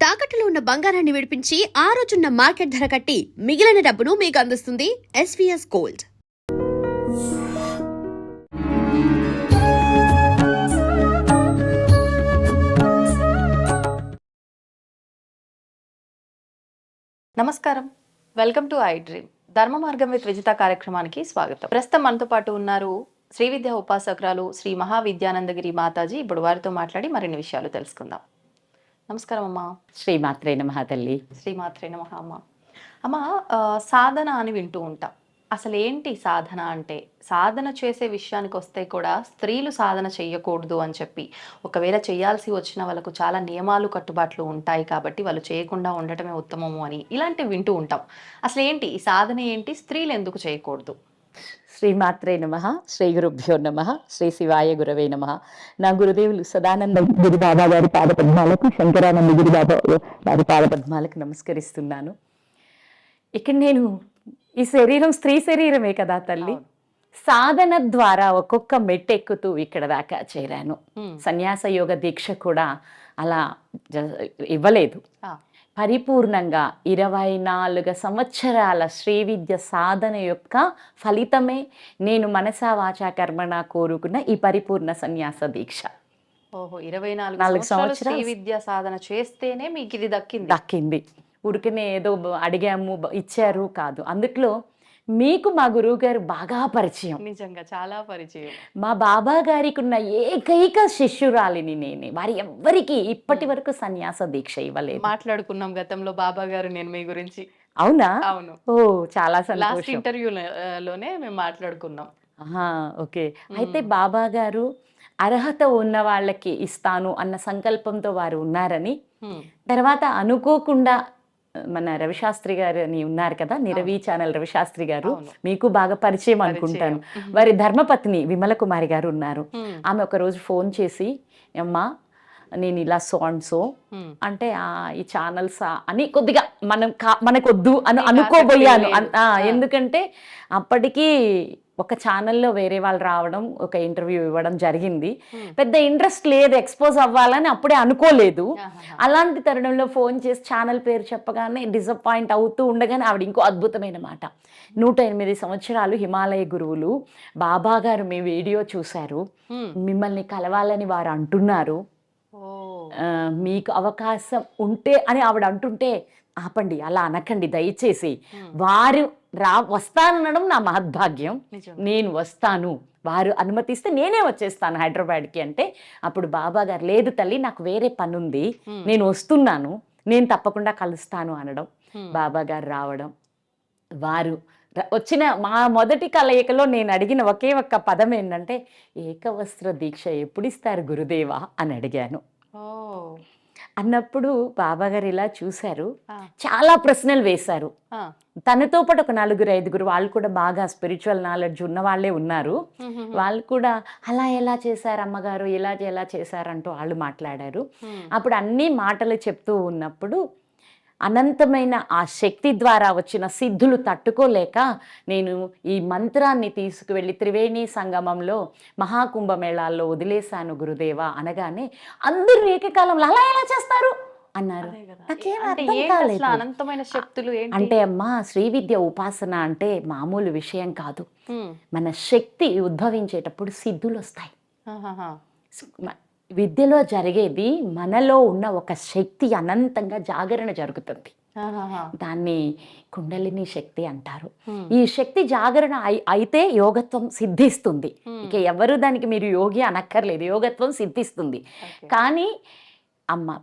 తాకట్టులో ఉన్న బంగారాన్ని విడిపించి ఆ రోజున్న మార్కెట్ ధర కట్టి మిగిలిన డబ్బును మీకు అందిస్తుంది ఎస్వీఎస్ గోల్డ్. నమస్కారం, వెల్కమ్ టు ఐ డ్రీమ్. ధర్మ మార్గం విత్ విజిత కార్యక్రమానికి స్వాగతం. ప్రస్తుతం మనతో పాటు ఉన్నారు శ్రీ విద్యా ఉపాసకురాలు శ్రీ మహావిద్యానందగిరి మాతాజీ. ఇప్పుడు వారితో మాట్లాడి మరిన్ని విషయాలు తెలుసుకుందాం. నమస్కారం అమ్మా. శ్రీమాత్రే నమః తల్లి. శ్రీమాత్రే నమః అమ్మ. అమ్మ, సాధన అని వింటూ ఉంటాం. అసలు ఏంటి సాధన అంటే? సాధన చేసే విషయానికి వస్తే కూడా స్త్రీలు సాధన చెయ్యకూడదు అని చెప్పి, ఒకవేళ చేయాల్సి వచ్చిన వాళ్ళకు చాలా నియమాలు కట్టుబాట్లు ఉంటాయి కాబట్టి వాళ్ళు చేయకుండా ఉండటమే ఉత్తమము అని ఇలాంటివి వింటూ ఉంటాం. అసలు ఏంటి ఈ సాధన, ఏంటి స్త్రీలు ఎందుకు చేయకూడదు? శ్రీమాత్రే నమః. శ్రీ గురుభ్యో నమః. శ్రీ శివాయ గురవే నమః. నా గురుదేవులు సదానంద గిరి బాబా గారి పాదపద్మాలకు, శంకరానంద గిరి బాబా వారి పాదపద్మాలకు నమస్కరిస్తున్నాను. ఇక్కడ నేను ఈ శరీరం స్త్రీ శరీరమే కదా తల్లి. సాధన ద్వారా ఒక్కొక్క మెట్టెక్కుతూ ఇక్కడ దాకా చేరాను. సన్యాస యోగ దీక్ష కూడా అలా ఇవ్వలేదు. పరిపూర్ణంగా 24 సంవత్సరాల శ్రీ విద్య సాధన యొక్క ఫలితమే నేను మనసా వాచా కర్మణ కోరుకున్న ఈ పరిపూర్ణ సన్యాస దీక్ష. ఓహో, 24 సంవత్సరాలు శ్రీ విద్య సాధన చేస్తేనే మీకు ఇది దక్కింది. ఊరికనే ఏదో అడిగాము ఇచ్చారు కాదు. అందుట్లో మీకు మా గురువు గారు బాగా పరిచయం. నిజంగా చాలా పరిచయం. మా బాబా గారికి ఉన్న ఏకైక శిష్యురాలిని నేనే. వారి ఎవ్వరికి ఇప్పటి వరకు సన్యాస దీక్ష ఇవ్వలేదు. మాట్లాడుకున్నాం గతంలో బాబా గారు నేను మీ గురించి. అవునా? అవును. ఓ, చాలా సంతోషం. లాస్ట్ ఇంటర్వ్యూలోనే మేము మాట్లాడుకున్నాం. ఓకే. అయితే బాబా గారు అర్హత ఉన్న వాళ్ళకి ఇస్తాను అన్న సంకల్పంతో వారు ఉన్నారని, తర్వాత అనుకోకుండా మన రవిశాస్త్రి గారు అని ఉన్నారు కదా, నిరవి ఛానల్ రవిశాస్త్రి గారు, మీకు బాగా పరిచయం అనుకుంటాను. వారి ధర్మపత్ని విమల కుమారి గారు ఉన్నారు. ఆమె ఒక రోజు ఫోన్ చేసి, అమ్మా నేను ఇలా సో అంటే ఈ ఛానల్స్ అని కొద్దిగా మనకొద్దు అని అనుకోబోయాను. ఎందుకంటే అప్పటికి ఒక ఛానల్లో వేరే వాళ్ళు రావడం, ఒక ఇంటర్వ్యూ ఇవ్వడం జరిగింది. పెద్ద ఇంట్రెస్ట్ లేదు, ఎక్స్పోజ్ అవ్వాలని అప్పుడే అనుకోలేదు. అలాంటి తరుణంలో ఫోన్ చేసి ఛానల్ పేరు చెప్పగానే డిసప్పాయింట్ అవుతూ ఉండగానే ఆవిడ ఇంకో అద్భుతమైన మాట, 108 సంవత్సరాలు హిమాలయ గురువులు బాబా గారు మీ వీడియో చూశారు, మిమ్మల్ని కలవాలని వారు అంటున్నారు, మీకు అవకాశం ఉంటే అని ఆవిడ అంటుంటే, ఆపండి, అలా అనకండి దయచేసి, వారు వస్తానడం నా మహద్భాగ్యం, నేను వస్తాను, వారు అనుమతిస్తే నేనే వచ్చేస్తాను హైదరాబాద్కి అంటే, అప్పుడు బాబా గారు లేదు తల్లి నాకు వేరే పని ఉంది, నేను వస్తున్నాను, నేను తప్పకుండా కలుస్తాను అనడం, బాబా గారు రావడం, వారు వచ్చిన మా మొదటి కలయికలో నేను అడిగిన ఒకే ఒక్క పదం ఏంటంటే, ఏకవస్త్ర దీక్ష ఎప్పుడు ఇస్తారు గురుదేవా అని అడిగాను. అన్నప్పుడు బాబా గారు ఇలా చూశారు, చాలా ప్రశ్నలు వేశారు. తనతో పాటు ఒక 4-5 వాళ్ళు కూడా బాగా స్పిరిచువల్ నాలెడ్జ్ ఉన్న వాళ్ళే ఉన్నారు. వాళ్ళు కూడా అలా ఎలా చేశారు అమ్మగారు, ఎలా చేశారంటూ వాళ్ళు మాట్లాడారు. అప్పుడు అన్ని మాటలు చెప్తూ ఉన్నప్పుడు అనంతమైన ఆ శక్తి ద్వారా వచ్చిన సిద్ధులు తట్టుకోలేక నేను ఈ మంత్రాన్ని తీసుకువెళ్ళి త్రివేణి సంగమంలో మహాకుంభమేళాల్లో వదిలేశాను గురుదేవా అనగానే అందరూ ఏకకాలంలో అలా ఎలా చేస్తారు అన్నారు. నాకేం అర్థం కాలేదు. అనంతమైన శక్తులు అంటే అమ్మా, శ్రీ విద్య ఉపాసన అంటే మామూలు విషయం కాదు. మన శక్తి ఉద్భవించేటప్పుడు సిద్ధులు వస్తాయి. విద్యలో జరిగేది మనలో ఉన్న ఒక శక్తి అనంతంగా జాగరణ జరుగుతుంది. దాన్ని కుండలిని శక్తి అంటారు. ఈ శక్తి జాగరణ అయితే యోగత్వం సిద్ధిస్తుంది. ఇక ఎవరు దానికి మీరు యోగి అనక్కర్లేదు, యోగత్వం సిద్ధిస్తుంది. కానీ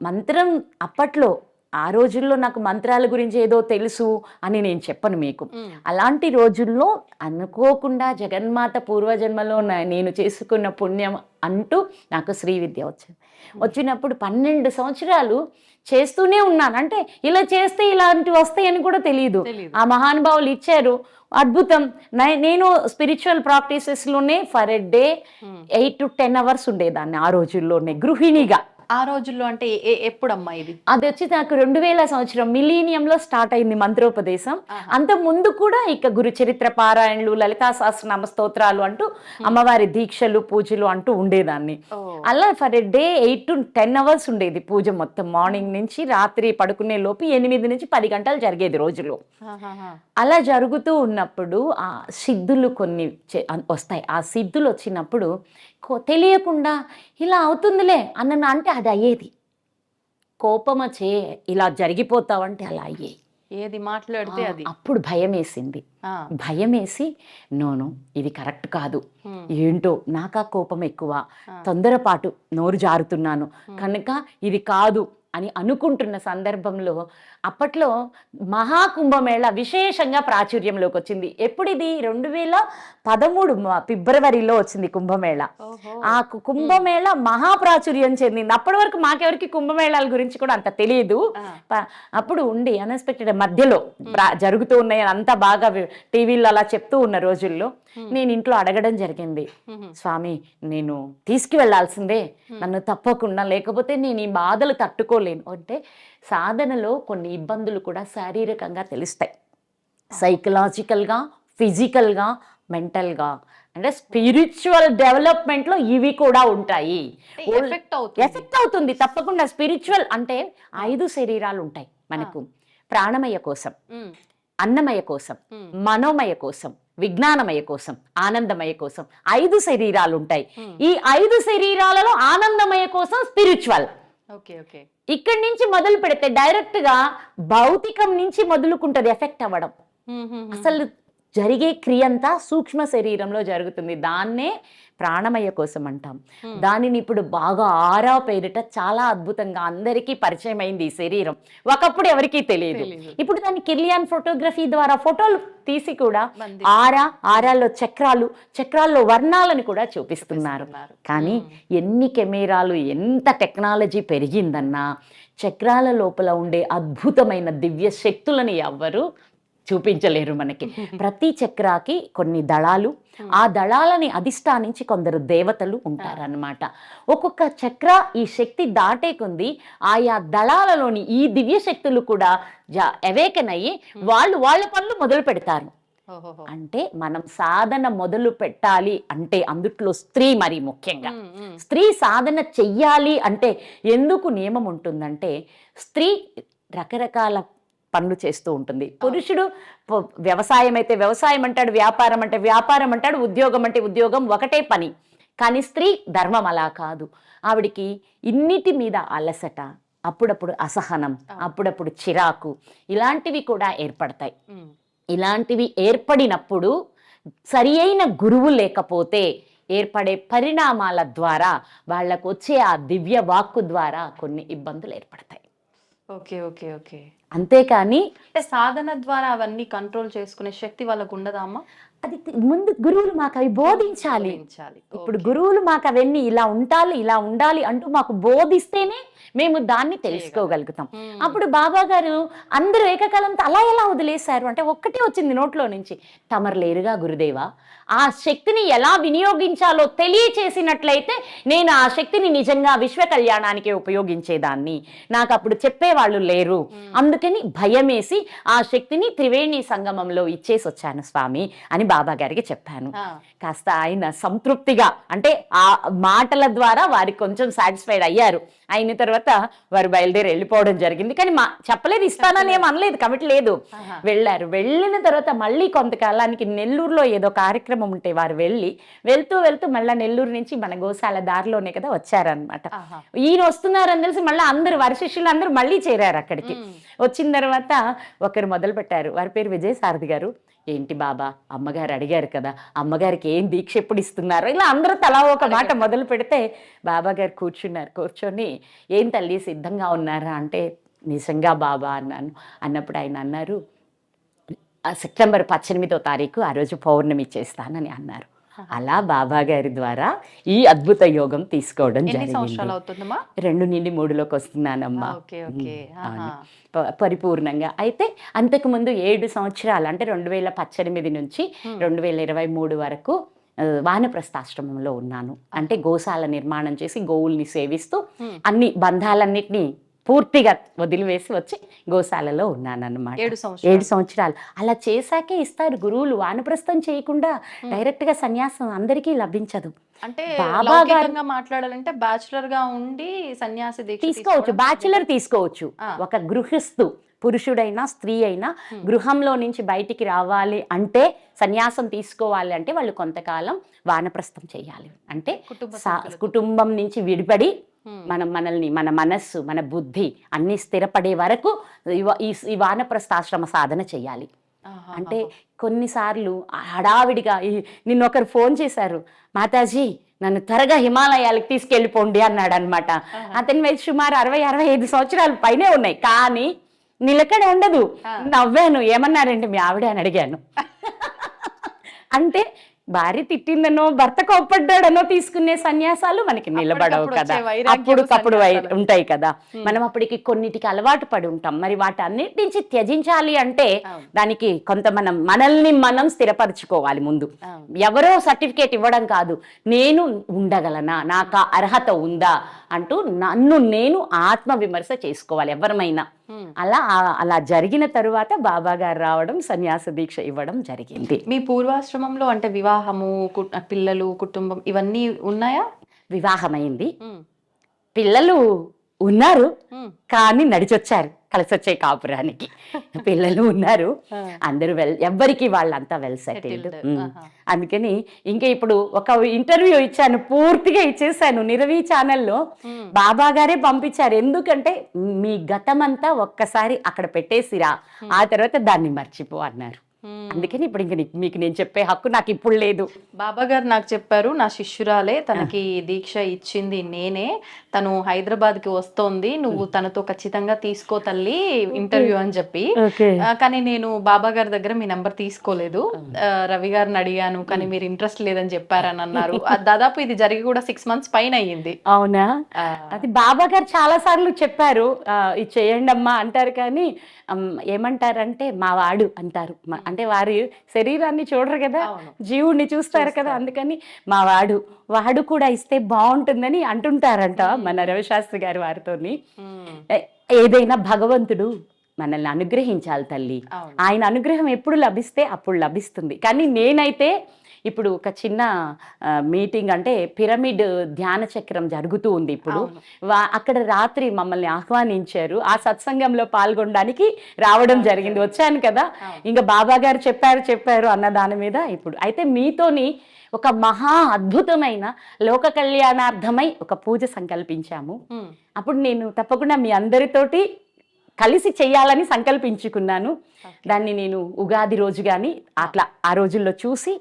మంత్రం అప్పట్లో ఆ రోజుల్లో నాకు మంత్రాల గురించి ఏదో తెలుసు అని నేను చెప్పను మీకు. అలాంటి రోజుల్లో అనుకోకుండా జగన్మాత పూర్వజన్మలో నేను చేసుకున్న పుణ్యం అంటూ నాకు శ్రీ విద్య వచ్చినప్పుడు 12 సంవత్సరాలు చేస్తూనే ఉన్నాను. అంటే ఇలా చేస్తే ఇలాంటివి వస్తాయని కూడా తెలియదు. ఆ మహానుభావులు ఇచ్చారు, అద్భుతం. నేను స్పిరిచువల్ ప్రాక్టీసెస్లోనే for a day 8 to 10 hours ఉండేదాన్ని ఆ రోజుల్లోనే గృహిణిగా. ఆ రోజుల్లో అంటే ఎప్పుడమ్మా ఇది? అది వచ్చి నాకు 2000 సంవత్సరం మిలీనియంలో స్టార్ట్ అయింది మంత్రోపదేశం. అంత ముందు కూడా ఇక గురు చరిత్ర పారాయణలు, లలితా సహస్రనామ స్తోత్రాలు అంటూ అమ్మవారి దీక్షలు పూజలు అంటూ ఉండేదాన్ని. అలా for a day 8 to 10 hours ఉండేది పూజ మొత్తం. మార్నింగ్ నుంచి రాత్రి పడుకునే లోపు 8 నుంచి 10 గంటలు జరిగేది రోజులో. అలా జరుగుతూ ఉన్నప్పుడు ఆ సిద్ధులు కొన్ని వస్తాయి. ఆ సిద్ధులు వచ్చినప్పుడు తెలియకుండా ఇలా అవుతుందిలే అన్న అంటే అది అయ్యేది. కోపమచే ఇలా జరిగిపోతావంటే అలా అయ్యేది. ఏది మాట్లాడితే అది. అప్పుడు భయం వేసింది. భయం వేసి నోను ఇది కరెక్ట్ కాదు, ఏంటో నాకా కోపం ఎక్కువ, తొందరపాటు నోరు జారుతున్నాను కనుక ఇది కాదు అని అనుకుంటున్న సందర్భంలో అప్పట్లో మహాకుంభమేళ విశేషంగా ప్రాచుర్యంలోకి వచ్చింది. ఎప్పుడు ఇది 2013 ఫిబ్రవరిలో వచ్చింది కుంభమేళ. ఆ కుంభమేళ మహాప్రాచుర్యం చెందింది. అప్పటి వరకు మాకెవరికి కుంభమేళాల గురించి కూడా అంత తెలియదు. అప్పుడు ఉండి అన్ఎక్స్పెక్టెడ్ మధ్యలో జరుగుతూ ఉన్నాయి అంతా బాగా టీవీలో అలా చెప్తూ ఉన్న రోజుల్లో నేను ఇంట్లో అడగడం జరిగింది, స్వామి నేను తీసుకువెళ్లాల్సిందే నన్ను తప్పకుండా, లేకపోతే నేను ఈ బాధలు తట్టుకోలేను అంటే. సాధనలో కొన్ని ఇబ్బందులు కూడా శారీరకంగా తెలుస్తాయి, సైకలాజికల్గా, ఫిజికల్గా, మెంటల్గా, అంటే స్పిరిచువల్ డెవలప్మెంట్లో ఇవి కూడా ఉంటాయి. ఎఫెక్ట్ అవుతుంది తప్పకుండా. స్పిరిచువల్ అంటే 5 శరీరాలు ఉంటాయి మనకు. ప్రాణమయ కోసం, అన్నమయ కోసం, మనోమయ కోసం, విజ్ఞానమయ కోసం, ఆనందమయ కోసం 5 శరీరాలు ఉంటాయి. ఈ 5 శరీరాలలో ఆనందమయ కోసం స్పిరిచువల్. ఇక్కడి నుంచి మొదలు పెడితే డైరెక్ట్ గా భౌతికం నుంచి మొదలుకుంటది ఎఫెక్ట్ అవ్వడం. అసలు జరిగే క్రియ అంతా సూక్ష్మ శరీరంలో జరుగుతుంది. దాన్నే ప్రాణమయ కోసం అంటాం. దానిని ఇప్పుడు బాగా ఆరా పేరిట చాలా అద్భుతంగా అందరికీ పరిచయం అయింది ఈ శరీరం. ఒకప్పుడు ఎవరికీ తెలియదు. ఇప్పుడు దాన్ని కిర్లియన్ ఫోటోగ్రఫీ ద్వారా ఫోటోలు తీసి కూడా ఆరాల్లో చక్రాల్లో వర్ణాలను కూడా చూపిస్తున్నారు. కానీ ఎన్ని కెమెరాలు, ఎంత టెక్నాలజీ పెరిగిందన్నా చక్రాల లోపల ఉండే అద్భుతమైన దివ్య శక్తులను ఎవ్వరు చూపించలేరు మనకి. ప్రతి చక్రాకి కొన్ని దళాలు, ఆ దళాలని అధిష్టానించి కొందరు దేవతలు ఉంటారన్నమాట. ఒక్కొక్క చక్ర ఈ శక్తి దాటే కొంది ఆయా దళాలలోని ఈ దివ్య శక్తులు కూడా అవేకన్ అయ్యి వాళ్ళ పనులు మొదలు పెడతారు. అంటే మనం సాధన మొదలు పెట్టాలి అంటే అందుట్లో స్త్రీ మరి ముఖ్యంగా స్త్రీ సాధన చెయ్యాలి అంటే ఎందుకు నియమం ఉంటుందంటే, స్త్రీ రకరకాల పనులు చేస్తూ ఉంటుంది. పురుషుడు వ్యవసాయం అయితే వ్యవసాయం అంటాడు, వ్యాపారం అంటే వ్యాపారం అంటాడు, ఉద్యోగం అంటే ఉద్యోగం, ఒకటే పని. కానీ స్త్రీ ధర్మం అలా కాదు. ఆవిడికి ఇన్నిటి మీద అలసట, అప్పుడప్పుడు అసహనం, అప్పుడప్పుడు చిరాకు, ఇలాంటివి కూడా ఏర్పడతాయి. ఇలాంటివి ఏర్పడినప్పుడు సరి అయిన గురువు లేకపోతే ఏర్పడే పరిణామాల ద్వారా వాళ్ళకు వచ్చే ఆ దివ్య వాక్కు ద్వారా కొన్ని ఇబ్బందులు ఏర్పడతాయి. అంతేకాని సాధన ద్వారా అవన్నీ కంట్రోల్ చేసుకునే శక్తి వాళ్ళకు ఉండదా అమ్మా? అది ముందు గురువులు మాకు అవి బోధించాలి. ఇప్పుడు గురువులు మాకు అవన్నీ ఇలా ఉండాలి అంటూ మాకు బోధిస్తేనే మేము దాన్ని తెలుసుకోగలుగుతాం. అప్పుడు బాబా గారు అందరూ ఏకకాలంతో అలా ఎలా వదిలేశారు అంటే, ఒక్కటే వచ్చింది నోట్లో నుంచి, తమరు లేరుగా గురుదేవా, ఆ శక్తిని ఎలా వినియోగించాలో తెలియచేసినట్లయితే నేను ఆ శక్తిని నిజంగా విశ్వ కళ్యాణానికి ఉపయోగించేదాన్ని. నాకు అప్పుడు చెప్పేవాళ్ళు లేరు, అందుకని భయమేసి ఆ శక్తిని త్రివేణి సంగమంలో ఇచ్చేసి వచ్చాను స్వామి అని బాబా గారికి చెప్పాను. కాస్త ఆయన సంతృప్తిగా, అంటే ఆ మాటల ద్వారా వారికి కొంచెం సాటిస్ఫైడ్ అయ్యారు. అయిన తర్వాత వారు బయలుదేరి వెళ్ళిపోవడం జరిగింది. కానీ చెప్పలేదు, ఇస్తానని ఏం అనలేదు, కమిటీ లేదు. వెళ్ళారు. వెళ్ళిన తర్వాత మళ్ళీ కొంతకాలానికి నెల్లూరులో ఏదో కార్యక్రమం ఉంటే వారు వెళ్తూ మళ్ళీ నెల్లూరు నుంచి మన గోశాల దారిలోనే కదా వచ్చారనమాట. ఈయన వస్తున్నారని తెలిసి మళ్ళీ అందరూ వారి శిష్యులు అందరూ మళ్ళీ చేరారు అక్కడికి. వచ్చిన తర్వాత ఒకరు మొదలు పెట్టారు, వారి పేరు విజయసారథి గారు. ఏంటి బాబా, అమ్మగారు అడిగారు కదా, అమ్మగారికి ఏం దీక్ష ఎప్పుడు ఇస్తున్నారు, ఇలా అందరూ తలా ఒక మాట మొదలు పెడితే బాబా గారు కూర్చొని ఏం తల్లి సిద్ధంగా ఉన్నారా అంటే, నిజంగా బాబా అన్నాను. అన్నప్పుడు ఆయన అన్నారు, సెప్టెంబర్ 18వ తారీఖు ఆ రోజు పౌర్ణమి చేస్తానని అన్నారు. అలా బాబా గారి ద్వారా ఈ అద్భుత యోగం తీసుకోవడం జరిగింది. 2 నుండి 3లోకి వస్తున్నానమ్మా పరిపూర్ణంగా. అయితే అంతకుముందు 7 సంవత్సరాలు అంటే 2018 నుంచి 2023 వరకు వానప్రస్థాశ్రమంలో ఉన్నాను. అంటే గోశాల నిర్మాణం చేసి గోవుల్ని సేవిస్తూ అన్ని బంధాలన్నిటినీ పూర్తిగా వదిలివేసి వచ్చి గోశాలలో ఉన్నాను అన్నమాట. 7 సంవత్సరాలు అలా చేశాకే ఇస్తారు గురువులు. వానప్రస్థం చేయకుండా డైరెక్ట్ గా సన్యాసం అందరికీ లభించదు. అంటే బాబా లౌకికంగా మాట్లాడాలంటే బ్యాచులర్ గా ఉండి సన్యాసి దీక్ష తీసుకోవచ్చు, బ్యాచులర్ తీసుకోవచ్చు. ఒక గృహస్థు పురుషుడైనా స్త్రీ అయినా గృహంలో నుంచి బయటికి రావాలి అంటే, సన్యాసం తీసుకోవాలి అంటే వాళ్ళు కొంతకాలం వానప్రస్థం చేయాలి. అంటే కుటుంబం నుంచి విడిపడి మనల్ని మన మనస్సు మన బుద్ధి అన్ని స్థిరపడే వరకు ఈ వానప్రస్థాశ్రమ సాధన చేయాలి. అంటే కొన్నిసార్లు హడావిడిగా నిన్న ఒకరు ఫోన్ చేశారు, మాతాజీ నన్ను త్వరగా హిమాలయాలకు తీసుకెళ్ళిపోండి అన్నాడు అనమాట. అతని వయసు సుమారు 60-65 సంవత్సరాలు పైనే ఉన్నాయి, కానీ నిలకడ ఉండదు. నవ్వాను, ఏమన్నారంటే మీ ఆవిడ అని అడిగాను. అంటే భార్య తిట్టిందనో భర్త కోప్పడ్డాడనో తీసుకునే సన్యాసాలు మనకి నిలబడవు కదా, అప్పుడుకప్పుడు ఉంటాయి కదా. మనం అప్పటికి కొన్నిటికి అలవాటు పడి ఉంటాం. మరి వాటి అన్నిటి నుంచి త్యజించాలి అంటే దానికి కొంత మనల్ని మనం స్థిరపరచుకోవాలి ముందు. ఎవరో సర్టిఫికేట్ ఇవ్వడం కాదు, నేను ఉండగలనా, నాకు అర్హత ఉందా అంటూ నన్ను నేను ఆత్మ విమర్శ చేసుకోవాలి ఎవరమైనా. అలా జరిగిన తరువాత బాబా గారు రావడం, సన్యాస దీక్ష ఇవ్వడం జరిగింది. మీ పూర్వాశ్రమంలో అంటే వివాహము, పిల్లలు, కుటుంబం ఇవన్నీ ఉన్నాయా? వివాహమైంది, పిల్లలు ఉన్నారు, కానీ నడిచొచ్చారు కలిసి వచ్చే కాపురానికి. పిల్లలు ఉన్నారు, అందరూ ఎవ్వరికి వాళ్ళంతా వెల్ సెటిల్డ్. అందుకని ఇంకా ఇప్పుడు ఒక ఇంటర్వ్యూ ఇచ్చాను, పూర్తిగా ఇచ్చేసాను నిరవి ఛానల్లో. బాబా గారే పంపించారు, ఎందుకంటే మీ గతమంతా ఒక్కసారి అక్కడ పెట్టేసిరా, ఆ తర్వాత దాన్ని మర్చిపో అన్నారు. అందుకని ఇప్పుడు ఇంక మీకు నేను చెప్పే హక్కు నాకు ఇప్పుడు లేదు. బాబా గారు నాకు చెప్పారు, నా శిష్యురాలే, తనకి దీక్ష ఇచ్చింది నేనే, తను హైదరాబాద్ కి వస్తోంది, నువ్వు తనతో ఖచ్చితంగా తీసుకో తల్లి ఇంటర్వ్యూ అని చెప్పి. కానీ నేను బాబా గారి దగ్గర మీ నెంబర్ తీసుకోలేదు. రవి గారిని అడిగాను, కానీ మీరు ఇంట్రెస్ట్ లేదని చెప్పారని అన్నారు. దాదాపు ఇది జరిగి కూడా 6 months పైన అయ్యింది. అవునా? అది బాబా గారు చాలా సార్లు చెప్పారు, ఇది చేయండి అమ్మా అంటారు, కానీ ఏమంటారంటే మా వాడు అంటారు. అంటే వారి శరీరాన్ని చూడరు కదా, జీవుడిని చూస్తారు కదా. అందుకని మా వాడు కూడా ఇస్తే బాగుంటుందని అంటుంటారంట మన రవిశాస్త్రి గారి వారితోని. ఏదైనా భగవంతుడు మనల్ని అనుగ్రహించాలి తల్లి, ఆయన అనుగ్రహం ఎప్పుడు లభిస్తే అప్పుడు లభిస్తుంది. కానీ నేనైతే ఇప్పుడు ఒక చిన్న మీటింగ్, అంటే పిరమిడ్ ధ్యాన చక్రం జరుగుతూ ఉంది ఇప్పుడు. అక్కడ రాత్రి మమ్మల్ని ఆహ్వానించారు, ఆ సత్సంగంలో పాల్గొనడానికి రావడం జరిగింది. వచ్చాను కదా, ఇంకా బాబా గారు చెప్పారు అన్న దాని మీద ఇప్పుడు అయితే మీతోని ఒక మహా అద్భుతమైన లోక కళ్యాణార్థమై ఒక పూజ సంకల్పించాము. అప్పుడు నేను తప్పకుండా మీ అందరితోటి కలిసి చేయాలని సంకల్పించుకున్నాను. దాన్ని నేను ఉగాది రోజు కానీ అట్లా ఆ రోజుల్లో చూసి